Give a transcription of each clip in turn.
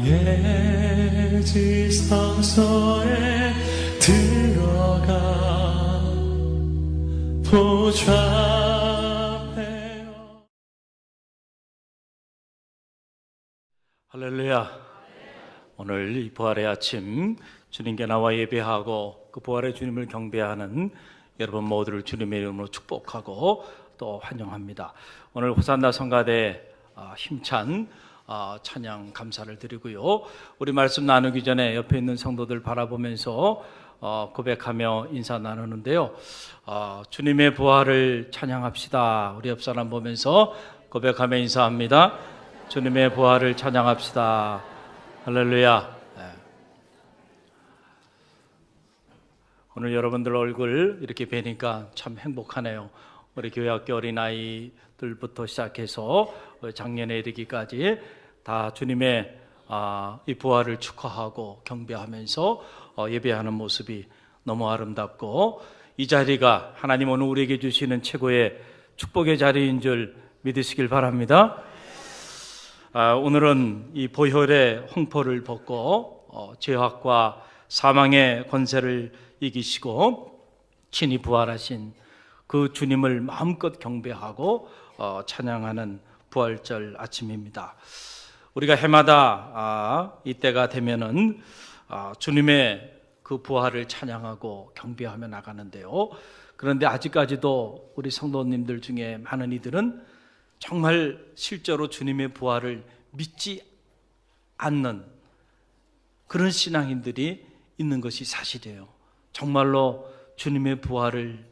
나의 지성소에 들어가 보좌하며. 할렐루야. 오늘 이 부활의 아침 주님께 나와 예배하고 그 부활의 주님을 경배하는 여러분 모두를 주님의 이름으로 축복하고 또 환영합니다. 오늘 호산나 성가대 힘찬 찬양 감사를 드리고요. 우리 말씀 나누기 전에 옆에 있는 성도들 바라보면서 고백하며 인사 나누는데요. 주님의 부활을 찬양합시다. 우리 옆 사람 보면서 고백하며 인사합니다. 주님의 부활을 찬양합시다. 할렐루야. 오늘 여러분들 얼굴 이렇게 뵈니까 참 행복하네요. 우리 교회학교 어린아이들부터 시작해서 작년에 이르기까지 다 주님의 이 부활을 축하하고 경배하면서 예배하는 모습이 너무 아름답고, 이 자리가 하나님 오늘 우리에게 주시는 최고의 축복의 자리인 줄 믿으시길 바랍니다. 오늘은 이 보혈의 홍포를 벗고 죄악과 사망의 권세를 이기시고 친히 부활하신 그 주님을 마음껏 경배하고 찬양하는 부활절 아침입니다. 우리가 해마다 이때가 되면은 주님의 그 부활을 찬양하고 경배하며 나가는데요. 그런데 아직까지도 우리 성도님들 중에 많은 이들은 정말 실제로 주님의 부활을 믿지 않는 그런 신앙인들이 있는 것이 사실이에요. 정말로 주님의 부활을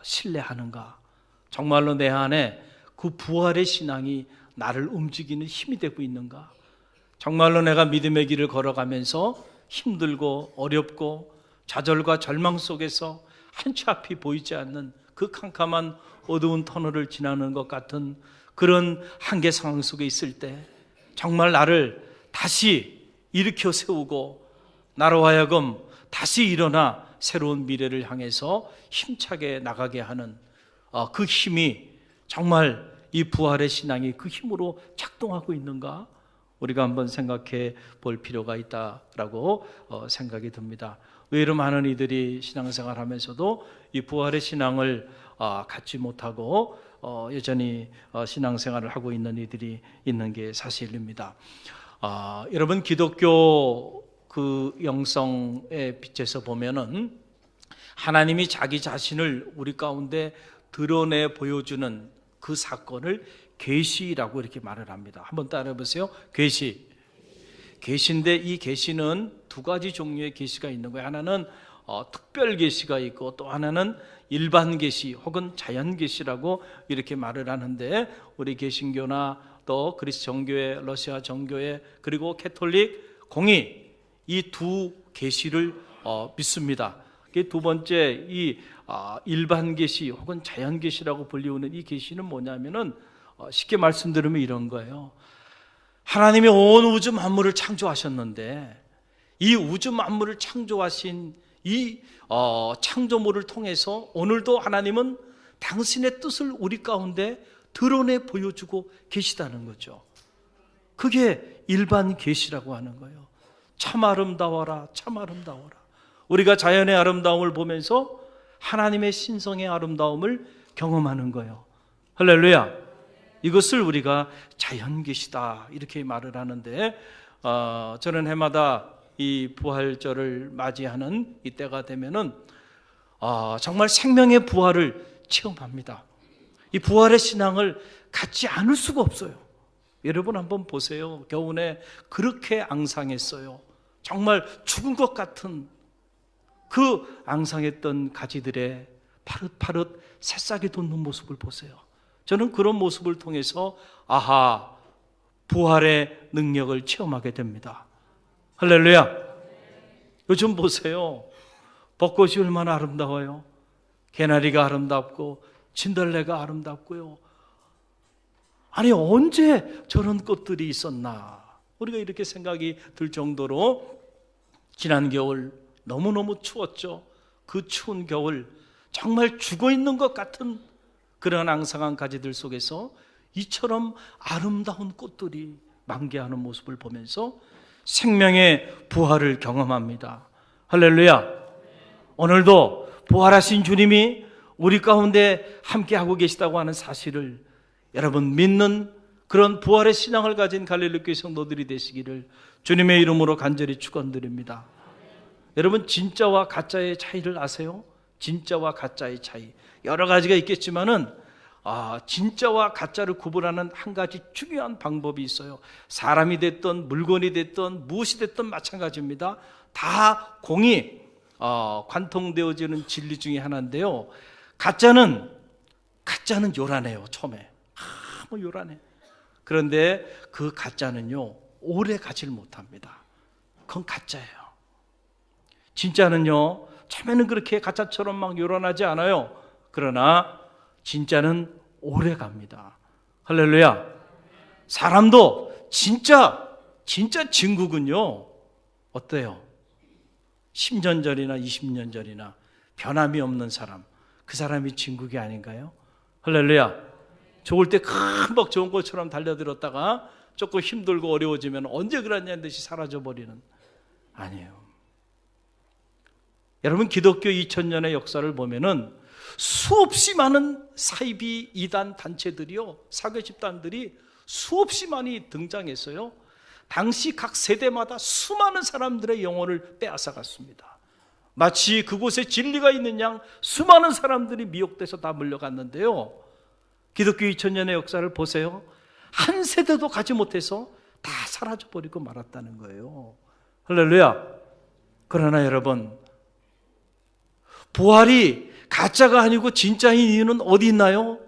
신뢰하는가? 정말로 내 안에 그 부활의 신앙이 나를 움직이는 힘이 되고 있는가? 정말로 내가 믿음의 길을 걸어가면서 힘들고 어렵고 좌절과 절망 속에서 한치 앞이 보이지 않는 그 캄캄한 어두운 터널을 지나는 것 같은 그런 한계 상황 속에 있을 때 정말 나를 다시 일으켜 세우고 나로 하여금 다시 일어나 새로운 미래를 향해서 힘차게 나가게 하는 그 힘이 정말 이 부활의 신앙이 그 힘으로 작동하고 있는가? 우리가 한번 생각해 볼 필요가 있다라고 생각이 듭니다. 의외로 많은 이들이 신앙생활 하면서도 이 부활의 신앙을 갖지 못하고 여전히 신앙생활을 하고 있는 이들이 있는 게 사실입니다. 여러분, 기독교 그 영성의 빛에서 보면은 하나님이 자기 자신을 우리 가운데 드러내 보여주는 그 사건을 계시라고 이렇게 말을 합니다. 한번 따라해 보세요. 계시. 계시인데 이 계시는 두 가지 종류의 계시가 있는 거예요. 하나는 특별 계시가 있고 또 하나는 일반 계시 혹은 자연 계시라고 이렇게 말을 하는데, 우리 개신교나 또 그리스 정교회, 러시아 정교회, 그리고 캐톨릭 공의 이 두 계시를 믿습니다. 두 번째 이 일반 계시 혹은 자연 계시라고 불리우는 이 계시는 뭐냐면은 쉽게 말씀드리면 이런 거예요. 하나님이 온 우주 만물을 창조하셨는데 이 우주 만물을 창조하신 이 창조물을 통해서 오늘도 하나님은 당신의 뜻을 우리 가운데 드러내 보여주고 계시다는 거죠. 그게 일반 계시라고 하는 거예요. 참 아름다워라, 참 아름다워라. 우리가 자연의 아름다움을 보면서 하나님의 신성의 아름다움을 경험하는 거예요. 할렐루야. 이것을 우리가 자연계시다 이렇게 말을 하는데, 저는 해마다 이 부활절을 맞이하는 이때가 되면은 정말 생명의 부활을 체험합니다. 이 부활의 신앙을 갖지 않을 수가 없어요. 여러분 한번 보세요. 겨우내 그렇게 앙상했어요. 정말 죽은 것 같은 그 앙상했던 가지들의 파릇파릇 새싹이 돋는 모습을 보세요. 저는 그런 모습을 통해서 부활의 능력을 체험하게 됩니다. 할렐루야. 요즘 보세요. 벚꽃이 얼마나 아름다워요. 개나리가 아름답고 진달래가 아름답고요. 아니, 언제 저런 꽃들이 있었나? 우리가 이렇게 생각이 들 정도로 지난 겨울 너무너무 추웠죠. 그 추운 겨울 정말 죽어있는 것 같은 그런 앙상한 가지들 속에서 이처럼 아름다운 꽃들이 만개하는 모습을 보면서 생명의 부활을 경험합니다. 할렐루야. 오늘도 부활하신 주님이 우리 가운데 함께하고 계시다고 하는 사실을 여러분 믿는 그런 부활의 신앙을 가진 갈릴리교회 성도들이 되시기를 주님의 이름으로 간절히 축원드립니다. 여러분 진짜와 가짜의 차이를 아세요? 진짜와 가짜의 차이 여러 가지가 있겠지만은 진짜와 가짜를 구분하는 한 가지 중요한 방법이 있어요. 사람이 됐든 물건이 됐든 무엇이 됐든 마찬가지입니다. 다 공이 관통되어지는 진리 중에 하나인데요. 가짜는 요란해요. 처음에 요란해. 그런데 그 가짜는요 오래 가질 못합니다. 그건 가짜예요. 진짜는요 처음에는 그렇게 가짜처럼 막 요란하지 않아요. 그러나 진짜는 오래 갑니다. 할렐루야. 사람도 진짜 진국은요 어때요? 10년 전이나 20년 전이나 변함이 없는 사람, 그 사람이 진국이 아닌가요? 할렐루야. 좋을 때 금방 좋은 것처럼 달려들었다가 조금 힘들고 어려워지면 언제 그랬냐는 듯이 사라져버리는. 아니에요. 여러분 기독교 2000년의 역사를 보면은 수없이 많은 사이비 이단 단체들이요, 사교 집단들이 수없이 많이 등장했어요. 당시 각 세대마다 수많은 사람들의 영혼을 빼앗아갔습니다. 마치 그곳에 진리가 있는 양 수많은 사람들이 미혹돼서 다 물려갔는데요. 기독교 2000년의 역사를 보세요. 한 세대도 가지 못해서 다 사라져버리고 말았다는 거예요. 할렐루야. 그러나 여러분, 부활이 가짜가 아니고 진짜인 이유는 어디 있나요?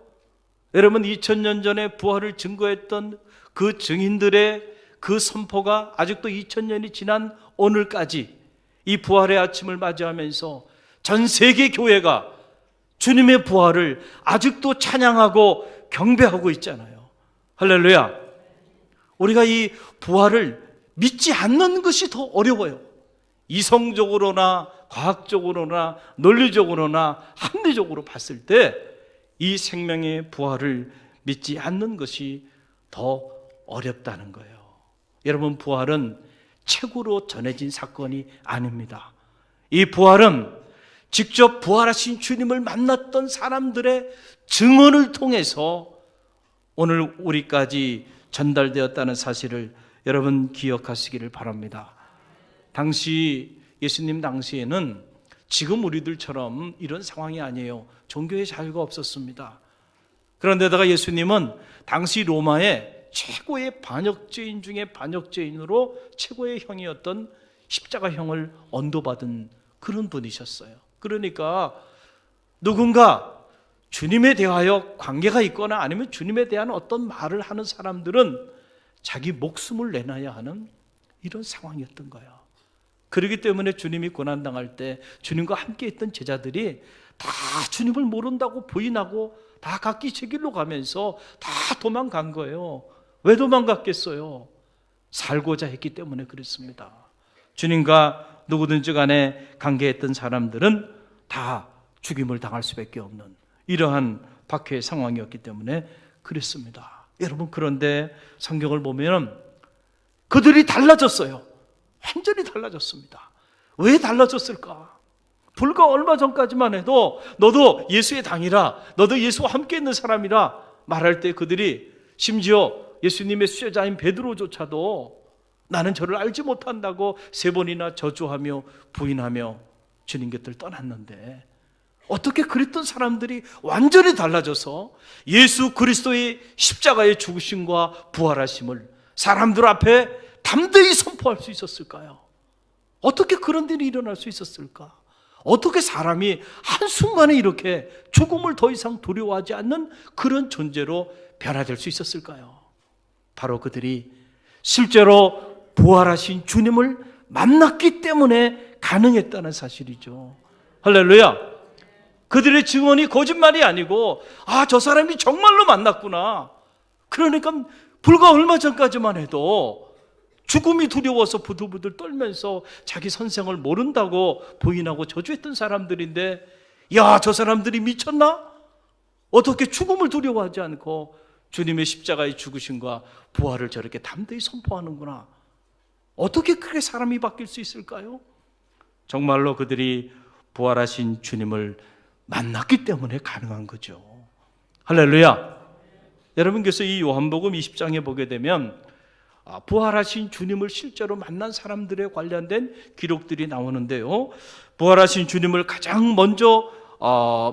여러분 2000년 전에 부활을 증거했던 그 증인들의 그 선포가 아직도 2000년이 지난 오늘까지 이 부활의 아침을 맞이하면서 전 세계 교회가 주님의 부활을 아직도 찬양하고 경배하고 있잖아요. 할렐루야. 우리가 이 부활을 믿지 않는 것이 더 어려워요. 이성적으로나 과학적으로나 논리적으로나 합리적으로 봤을 때 이 생명의 부활을 믿지 않는 것이 더 어렵다는 거예요. 여러분, 부활은 책으로 전해진 사건이 아닙니다. 이 부활은 직접 부활하신 주님을 만났던 사람들의 증언을 통해서 오늘 우리까지 전달되었다는 사실을 여러분 기억하시기를 바랍니다. 당시 예수님 당시에는 지금 우리들처럼 이런 상황이 아니에요. 종교의 자유가 없었습니다. 그런데다가 예수님은 당시 로마의 최고의 반역죄인 중에 반역죄인으로 최고의 형이었던 십자가형을 언도받은 그런 분이셨어요. 그러니까 누군가 주님에 대하여 관계가 있거나 아니면 주님에 대한 어떤 말을 하는 사람들은 자기 목숨을 내놔야 하는 이런 상황이었던 거예요. 그렇기 때문에 주님이 고난당할 때 주님과 함께 있던 제자들이 다 주님을 모른다고 부인하고 다 각기 제 길로 가면서 다 도망간 거예요. 왜 도망갔겠어요? 살고자 했기 때문에 그랬습니다. 주님과 누구든지 간에 관계했던 사람들은 다 죽임을 당할 수밖에 없는 이러한 박해의 상황이었기 때문에 그랬습니다. 여러분, 그런데 성경을 보면 그들이 달라졌어요. 완전히 달라졌습니다. 왜 달라졌을까? 불과 얼마 전까지만 해도 너도 예수의 당이라, 너도 예수와 함께 있는 사람이라 말할 때 그들이 심지어 예수님의 수제자인 베드로조차도 나는 저를 알지 못한다고 3번이나 저주하며 부인하며 주님 곁을 떠났는데, 어떻게 그랬던 사람들이 완전히 달라져서 예수 그리스도의 십자가의 죽으심과 부활하심을 사람들 앞에 담대히 선포할 수 있었을까요? 어떻게 그런 일이 일어날 수 있었을까? 어떻게 사람이 한순간에 이렇게 죽음을 더 이상 두려워하지 않는 그런 존재로 변화될 수 있었을까요? 바로 그들이 실제로 부활하신 주님을 만났기 때문에 가능했다는 사실이죠. 할렐루야. 그들의 증언이 거짓말이 아니고 저 사람이 정말로 만났구나. 그러니까 불과 얼마 전까지만 해도 죽음이 두려워서 부들부들 떨면서 자기 선생을 모른다고 부인하고 저주했던 사람들인데, 야, 저 사람들이 미쳤나? 어떻게 죽음을 두려워하지 않고 주님의 십자가의 죽으심과 부활을 저렇게 담대히 선포하는구나. 어떻게 그렇게 사람이 바뀔 수 있을까요? 정말로 그들이 부활하신 주님을 만났기 때문에 가능한 거죠. 할렐루야. 여러분, 그래서 이 요한복음 20장에 보게 되면 부활하신 주님을 실제로 만난 사람들에 관련된 기록들이 나오는데요, 부활하신 주님을 가장 먼저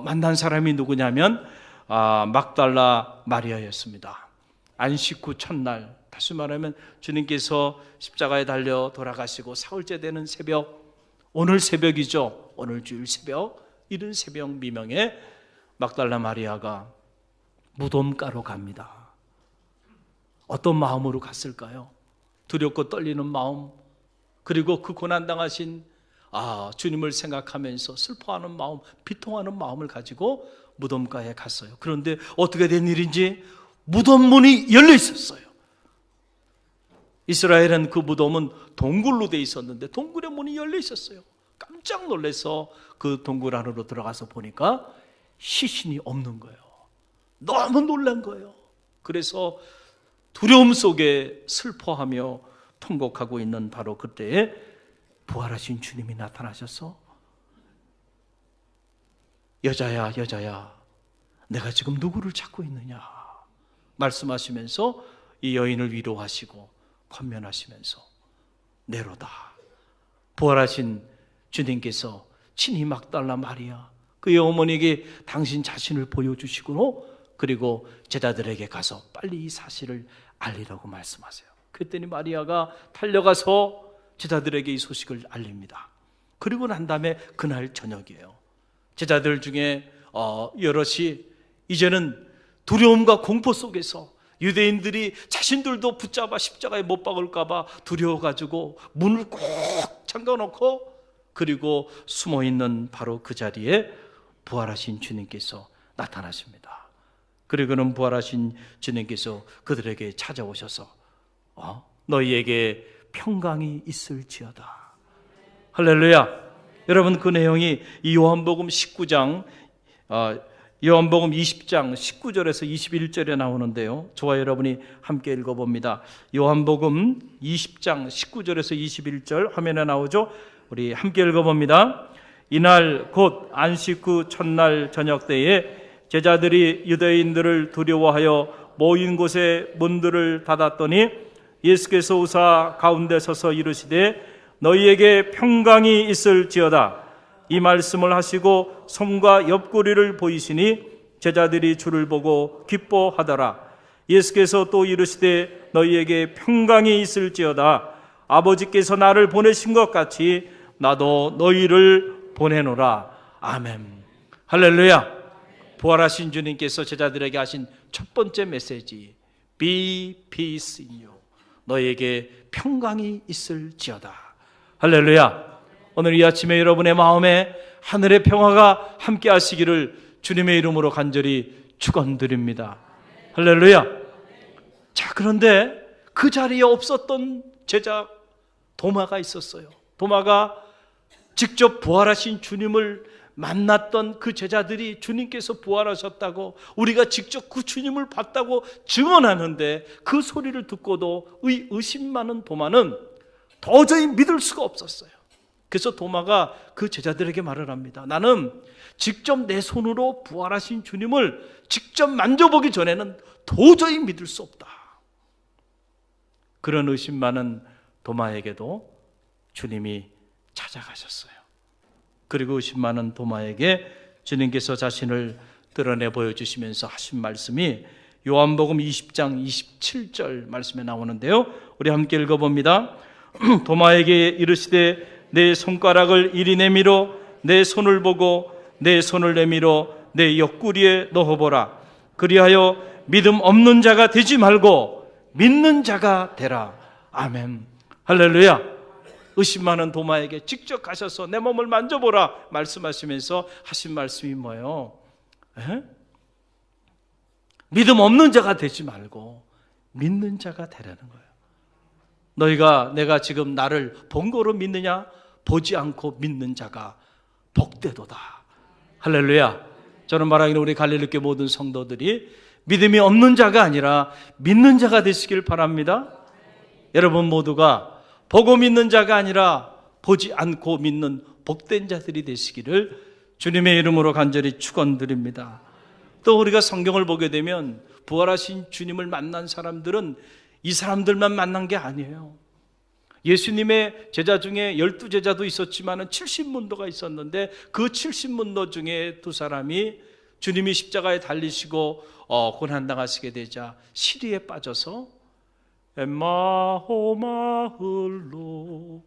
만난 사람이 누구냐면 막달라 마리아였습니다. 안식 후 첫날, 다시 말하면 주님께서 십자가에 달려 돌아가시고 사흘째 되는 새벽, 오늘 새벽이죠. 오늘 주일 새벽, 이른 새벽 미명에 막달라 마리아가 무덤가로 갑니다. 어떤 마음으로 갔을까요? 두렵고 떨리는 마음, 그리고 그 고난당하신 주님을 생각하면서 슬퍼하는 마음, 비통하는 마음을 가지고 무덤가에 갔어요. 그런데 어떻게 된 일인지 무덤 문이 열려 있었어요. 이스라엘은 그 무덤은 동굴로 돼 있었는데 동굴의 문이 열려 있었어요. 깜짝 놀라서 그 동굴 안으로 들어가서 보니까 시신이 없는 거예요. 너무 놀란 거예요. 그래서 두려움 속에 슬퍼하며 통곡하고 있는 바로 그때에 부활하신 주님이 나타나셔서 여자야, 여자야, 내가 지금 누구를 찾고 있느냐 말씀하시면서 이 여인을 위로하시고 권면하시면서 내로다. 부활하신 주님께서 친히 막달라 마리아, 그의 어머니에게 당신 자신을 보여주시고 그리고 제자들에게 가서 빨리 이 사실을 알리라고 말씀하세요. 그랬더니 마리아가 달려가서 제자들에게 이 소식을 알립니다. 그리고 난 다음에 그날 저녁이에요. 제자들 중에 여럿이 이제는 두려움과 공포 속에서 유대인들이 자신들도 붙잡아 십자가에 못 박을까 봐 두려워가지고 문을 꼭 잠가놓고 그리고 숨어있는 바로 그 자리에 부활하신 주님께서 나타나십니다. 그리고는 부활하신 주님께서 그들에게 찾아오셔서 너희에게 평강이 있을지어다. 할렐루야. 여러분, 그 내용이 이 요한복음 19장 요한복음 20장 19절에서 21절에 나오는데요, 저와 여러분이 함께 읽어봅니다. 요한복음 20장 19절에서 21절 화면에 나오죠. 우리 함께 읽어봅니다. 이날 곧 안식 후 첫날 저녁 때에 제자들이 유대인들을 두려워하여 모인 곳에 문들을 닫았더니 예수께서 오사 가운데 서서 이르시되 너희에게 평강이 있을지어다. 이 말씀을 하시고 손과 옆구리를 보이시니 제자들이 주를 보고 기뻐하더라. 예수께서 또 이르시되 너희에게 평강이 있을지어다. 아버지께서 나를 보내신 것 같이 나도 너희를 보내노라. 아멘. 할렐루야. 부활하신 주님께서 제자들에게 하신 첫 번째 메시지, Be peace in you. 너희에게 평강이 있을지어다. 할렐루야. 오늘 이 아침에 여러분의 마음에 하늘의 평화가 함께 하시기를 주님의 이름으로 간절히 축원드립니다. 할렐루야. 자, 그런데 그 자리에 없었던 제자 도마가 있었어요. 도마가 직접 부활하신 주님을 만났던 그 제자들이 주님께서 부활하셨다고, 우리가 직접 그 주님을 봤다고 증언하는데 그 소리를 듣고도 의심 많은 도마는 도저히 믿을 수가 없었어요. 그래서 도마가 그 제자들에게 말을 합니다. 나는 직접 내 손으로 부활하신 주님을 직접 만져보기 전에는 도저히 믿을 수 없다. 그런 의심 많은 도마에게도 주님이 찾아가셨어요. 그리고 의심 많은 도마에게 주님께서 자신을 드러내 보여주시면서 하신 말씀이 요한복음 20장 27절 말씀에 나오는데요, 우리 함께 읽어봅니다. 도마에게 이르시되 내 손가락을 이리 내밀어 내 손을 보고 내 손을 내밀어 내 옆구리에 넣어보라. 그리하여 믿음 없는 자가 되지 말고 믿는 자가 되라. 아멘. 할렐루야. 의심 많은 도마에게 직접 가셔서 내 몸을 만져보라 말씀하시면서 하신 말씀이 뭐예요? 믿음 없는 자가 되지 말고 믿는 자가 되라는 거예요. 너희가 내가 지금 나를 본 거로 믿느냐? 보지 않고 믿는 자가 복되도다. 할렐루야. 저는 말하기를 우리 갈릴리교회 모든 성도들이 믿음이 없는 자가 아니라 믿는 자가 되시길 바랍니다. 여러분 모두가 보고 믿는 자가 아니라 보지 않고 믿는 복된 자들이 되시기를 주님의 이름으로 간절히 축원드립니다. 또 우리가 성경을 보게 되면 부활하신 주님을 만난 사람들은 이 사람들만 만난 게 아니에요. 예수님의 제자 중에 12제자도 있었지만 70문도가 있었는데 그 70문도 중에 두 사람이 주님이 십자가에 달리시고 고난당하시게 되자 시리에 빠져서 엠마오 마을로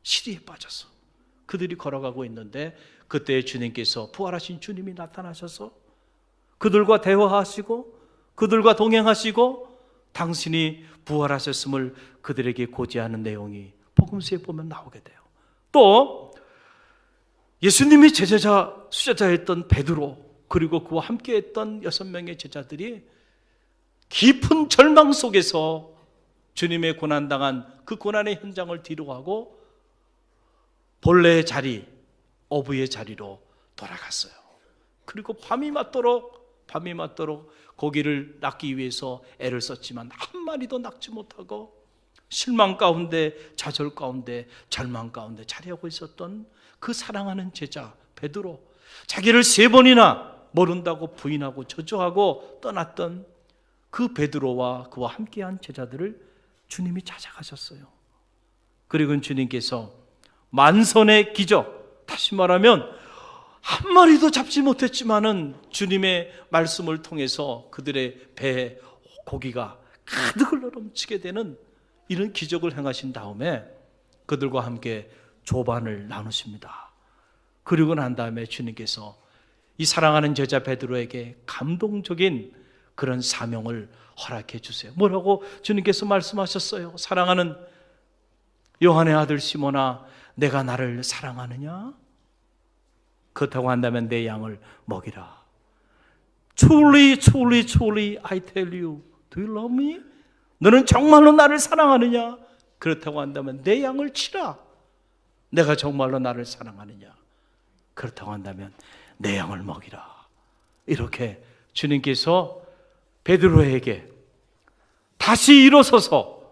시리에 빠져서 그들이 걸어가고 있는데 그때 주님께서 부활하신 주님이 나타나셔서 그들과 대화하시고 그들과 동행하시고 당신이 부활하셨음을 그들에게 고지하는 내용이 복음서에 보면 나오게 돼요. 또 예수님이 제자 수제자였던 베드로 그리고 그와 함께했던 6명의 제자들이 깊은 절망 속에서 주님의 고난당한 그 고난의 현장을 뒤로하고 본래의 자리, 어부의 자리로 돌아갔어요. 그리고 밤이 맞도록 고기를 낚기 위해서 애를 썼지만 한 마리도 낚지 못하고 실망 가운데, 좌절 가운데, 절망 가운데 자리하고 있었던 그 사랑하는 제자 베드로, 자기를 3번이나 모른다고 부인하고 저주하고 떠났던 그 베드로와 그와 함께한 제자들을 주님이 찾아가셨어요. 그리고 주님께서 만선의 기적, 다시 말하면 한 마리도 잡지 못했지만은 주님의 말씀을 통해서 그들의 배에 고기가 가득을 넘치게 되는 이런 기적을 행하신 다음에 그들과 함께 조반을 나누십니다. 그리고 난 다음에 주님께서 이 사랑하는 제자 베드로에게 감동적인 그런 사명을 허락해 주세요. 뭐라고 주님께서 말씀하셨어요? 사랑하는 요한의 아들 시몬아, 내가 나를 사랑하느냐? 그렇다고 한다면 내 양을 먹이라. Truly, truly, truly, I tell you, do you love me? 너는 정말로 나를 사랑하느냐? 그렇다고 한다면 내 양을 치라. 내가 정말로 나를 사랑하느냐? 그렇다고 한다면 내 양을 먹이라. 이렇게 주님께서 베드로에게 다시 일어서서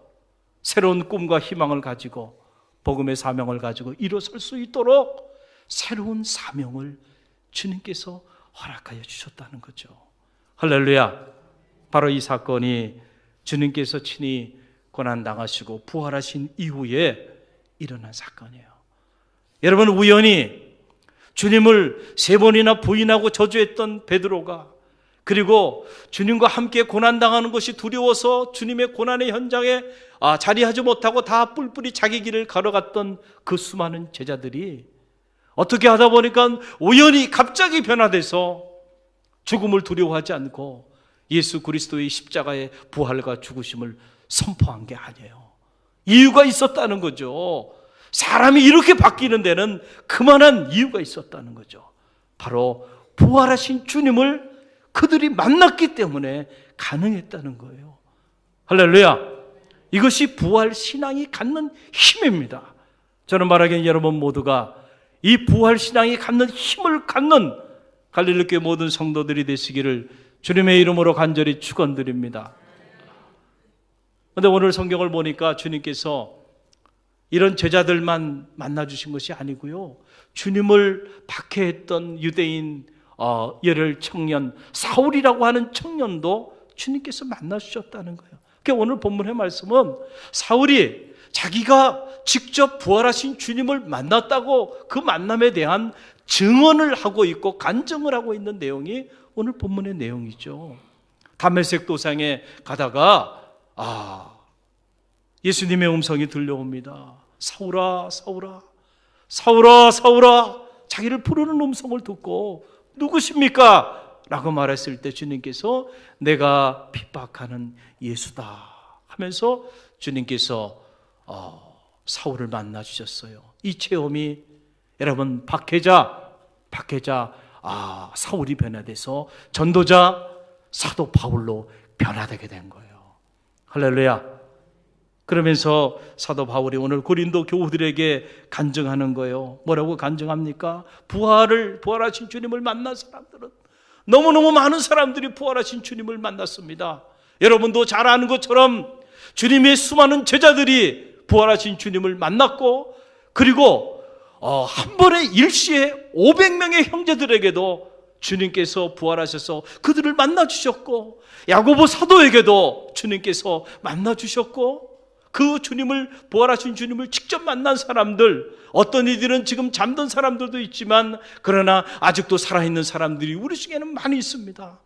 새로운 꿈과 희망을 가지고 복음의 사명을 가지고 일어설 수 있도록 새로운 사명을 주님께서 허락하여 주셨다는 거죠. 할렐루야. 바로 이 사건이 주님께서 친히 고난당하시고 부활하신 이후에 일어난 사건이에요. 여러분, 우연히 주님을 3번이나 부인하고 저주했던 베드로가, 그리고 주님과 함께 고난당하는 것이 두려워서 주님의 고난의 현장에 자리하지 못하고 다 뿔뿔이 자기 길을 걸어갔던 그 수많은 제자들이 어떻게 하다 보니까 우연히 갑자기 변화돼서 죽음을 두려워하지 않고 예수 그리스도의 십자가의 부활과 죽으심을 선포한 게 아니에요. 이유가 있었다는 거죠. 사람이 이렇게 바뀌는 데는 그만한 이유가 있었다는 거죠. 바로 부활하신 주님을 그들이 만났기 때문에 가능했다는 거예요. 할렐루야. 이것이 부활 신앙이 갖는 힘입니다. 저는 말하기엔 여러분 모두가 이 부활 신앙이 갖는 힘을 갖는 갈릴리교회 모든 성도들이 되시기를 주님의 이름으로 간절히 축원드립니다. 그런데 오늘 성경을 보니까 주님께서 이런 제자들만 만나주신 것이 아니고요, 주님을 박해했던 유대인 열혈 청년 사울이라고 하는 청년도 주님께서 만나주셨다는 거예요. 그러니까 오늘 본문의 말씀은 사울이 자기가 직접 부활하신 주님을 만났다고 그 만남에 대한 증언을 하고 있고 간증을 하고 있는 내용이 오늘 본문의 내용이죠. 다메섹 도상에 가다가 예수님의 음성이 들려옵니다. 사울아, 사울아, 사울아, 사울아. 자기를 부르는 음성을 듣고 누구십니까? 라고 말했을 때 주님께서 내가 핍박하는 예수다 하면서 주님께서 사울을 만나 주셨어요. 이 체험이 여러분 박해자 사울이 변화돼서 전도자 사도 바울로 변화되게 된 거예요. 할렐루야. 그러면서 사도 바울이 오늘 고린도 교우들에게 간증하는 거예요. 뭐라고 간증합니까? 부활하신 주님을 만난 사람들은 너무너무 많은 사람들이 부활하신 주님을 만났습니다. 여러분도 잘 아는 것처럼 주님의 수많은 제자들이 부활하신 주님을 만났고, 그리고 한 번에 일시에 500명의 형제들에게도 주님께서 부활하셔서 그들을 만나주셨고, 야고보 사도에게도 주님께서 만나주셨고, 그 주님을, 부활하신 주님을 직접 만난 사람들, 어떤 이들은 지금 잠든 사람들도 있지만 그러나 아직도 살아있는 사람들이 우리 중에는 많이 있습니다.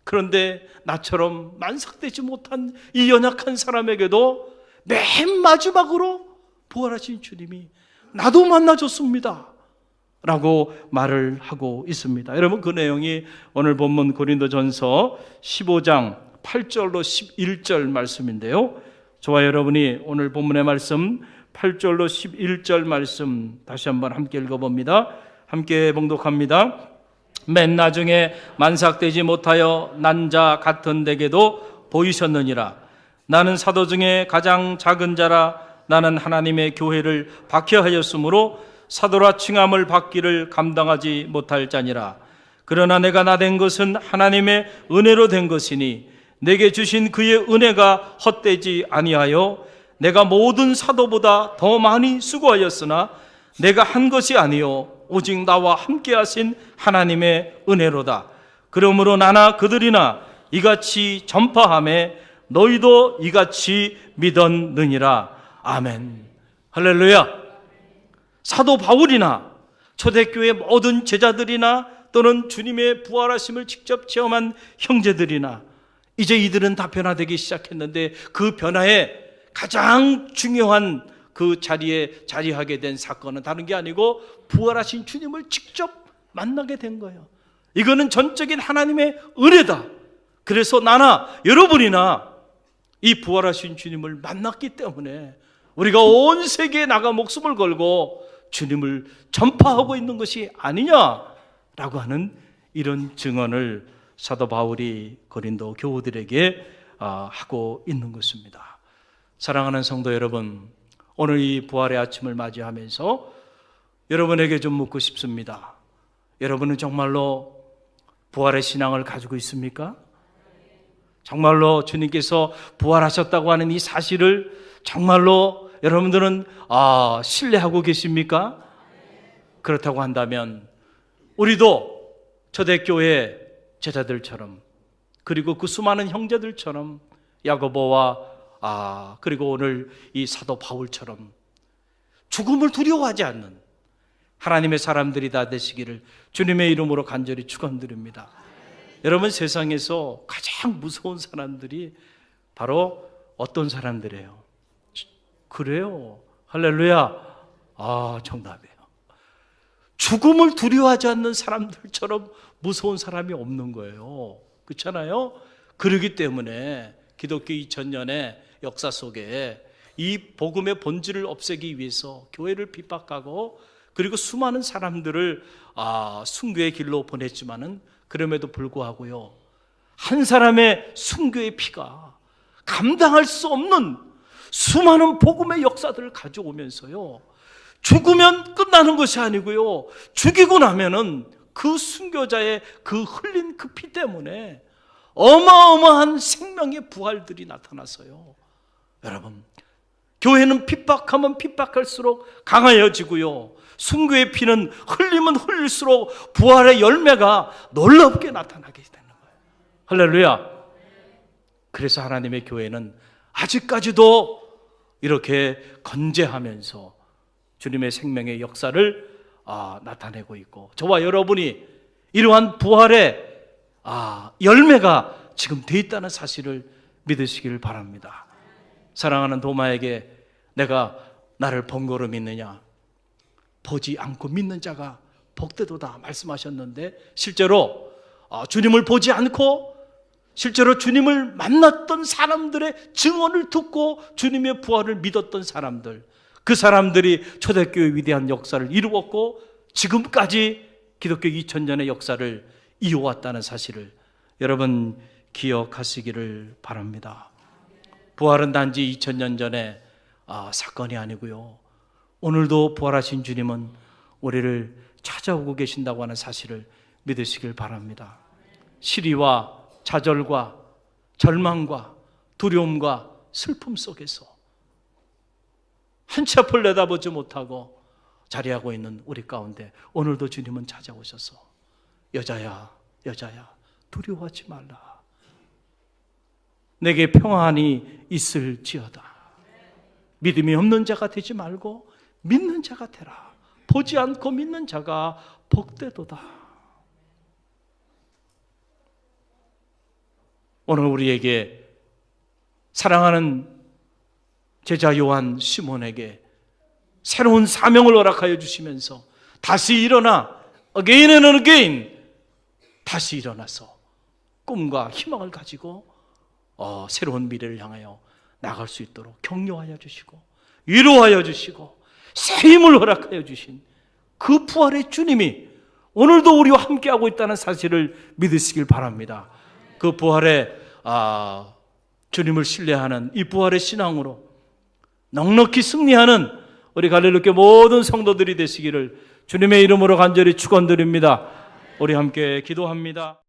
그런데 나처럼 만삭되지 못한 이 연약한 사람에게도 맨 마지막으로 부활하신 주님이 나도 만나줬습니다 라고 말을 하고 있습니다. 여러분, 그 내용이 오늘 본문 고린도전서 15장 8절로 11절 말씀인데요, 저와 여러분이 오늘 본문의 말씀 8절로 11절 말씀 다시 한번 함께 읽어봅니다. 함께 봉독합니다. 맨 나중에 만삭되지 못하여 난 자 같은 데게도 보이셨느니라. 나는 사도 중에 가장 작은 자라. 나는 하나님의 교회를 박해하였으므로 사도라 칭함을 받기를 감당하지 못할 자니라. 그러나 내가 나된 것은 하나님의 은혜로 된 것이니 내게 주신 그의 은혜가 헛되지 아니하여 내가 모든 사도보다 더 많이 수고하였으나 내가 한 것이 아니요 오직 나와 함께 하신 하나님의 은혜로다. 그러므로 나나 그들이나 이같이 전파하매 너희도 이같이 믿었느니라. 아멘. 할렐루야. 사도 바울이나 초대교회 모든 제자들이나 또는 주님의 부활하심을 직접 체험한 형제들이나 이제 이들은 다 변화되기 시작했는데, 그 변화에 가장 중요한 그 자리에 자리하게 된 사건은 다른 게 아니고 부활하신 주님을 직접 만나게 된 거예요. 이거는 전적인 하나님의 은혜다. 그래서 나나 여러분이나 이 부활하신 주님을 만났기 때문에 우리가 온 세계에 나가 목숨을 걸고 주님을 전파하고 있는 것이 아니냐라고 하는 이런 증언을 사도 바울이 고린도 교우들에게 하고 있는 것입니다. 사랑하는 성도 여러분, 오늘 이 부활의 아침을 맞이하면서 여러분에게 좀 묻고 싶습니다. 여러분은 정말로 부활의 신앙을 가지고 있습니까? 정말로 주님께서 부활하셨다고 하는 이 사실을 정말로 여러분들은 신뢰하고 계십니까? 그렇다고 한다면 우리도 초대교회 제자들처럼, 그리고 그 수많은 형제들처럼, 야고보와 그리고 오늘 이 사도 바울처럼 죽음을 두려워하지 않는 하나님의 사람들이 다 되시기를 주님의 이름으로 간절히 축원드립니다. 여러분, 세상에서 가장 무서운 사람들이 바로 어떤 사람들이에요? 그래요. 할렐루야. 정답이에요. 죽음을 두려워하지 않는 사람들처럼 무서운 사람이 없는 거예요. 그렇잖아요? 그러기 때문에 기독교 2000년의 역사 속에 이 복음의 본질을 없애기 위해서 교회를 핍박하고, 그리고 수많은 사람들을 순교의 길로 보냈지만은 그럼에도 불구하고요, 한 사람의 순교의 피가 감당할 수 없는 수많은 복음의 역사들을 가져오면서요, 죽으면 끝나는 것이 아니고요, 죽이고 나면은 그 순교자의 그 흘린 그 피 때문에 어마어마한 생명의 부활들이 나타났어요. 여러분, 교회는 핍박하면 핍박할수록 강하여지고요, 순교의 피는 흘리면 흘릴수록 부활의 열매가 놀랍게 나타나게 되는 거예요. 할렐루야. 그래서 하나님의 교회는 아직까지도 이렇게 건재하면서 주님의 생명의 역사를 나타내고 있고, 저와 여러분이 이러한 부활의 열매가 지금 돼 있다는 사실을 믿으시길 바랍니다. 사랑하는 도마에게 내가 나를 번거로 믿느냐, 보지 않고 믿는 자가 복되도다 말씀하셨는데, 실제로 주님을 보지 않고 실제로 주님을 만났던 사람들의 증언을 듣고 주님의 부활을 믿었던 사람들, 그 사람들이 초대교회의 위대한 역사를 이루었고 지금까지 기독교 2000년의 역사를 이어왔다는 사실을 여러분 기억하시기를 바랍니다. 부활은 단지 2000년 전에 사건이 아니고요, 오늘도 부활하신 주님은 우리를 찾아오고 계신다고 하는 사실을 믿으시길 바랍니다. 시리와 좌절과 절망과 두려움과 슬픔 속에서 한 치 앞을 내다보지 못하고 자리하고 있는 우리 가운데 오늘도 주님은 찾아오셔서 여자야, 여자야, 두려워하지 말라. 내게 평안이 있을지어다. 믿음이 없는 자가 되지 말고 믿는 자가 되라. 보지 않고 믿는 자가 복되도다. 오늘 우리에게 사랑하는 제자 요한 시몬에게 새로운 사명을 허락하여 주시면서 다시 일어나 again and again 다시 일어나서 꿈과 희망을 가지고 새로운 미래를 향하여 나갈 수 있도록 격려하여 주시고 위로하여 주시고 새 힘을 허락하여 주신 그 부활의 주님이 오늘도 우리와 함께하고 있다는 사실을 믿으시길 바랍니다. 그 부활의 주님을 신뢰하는 이 부활의 신앙으로 넉넉히 승리하는 우리 갈릴리교회 모든 성도들이 되시기를 주님의 이름으로 간절히 축원드립니다. 우리 함께 기도합니다.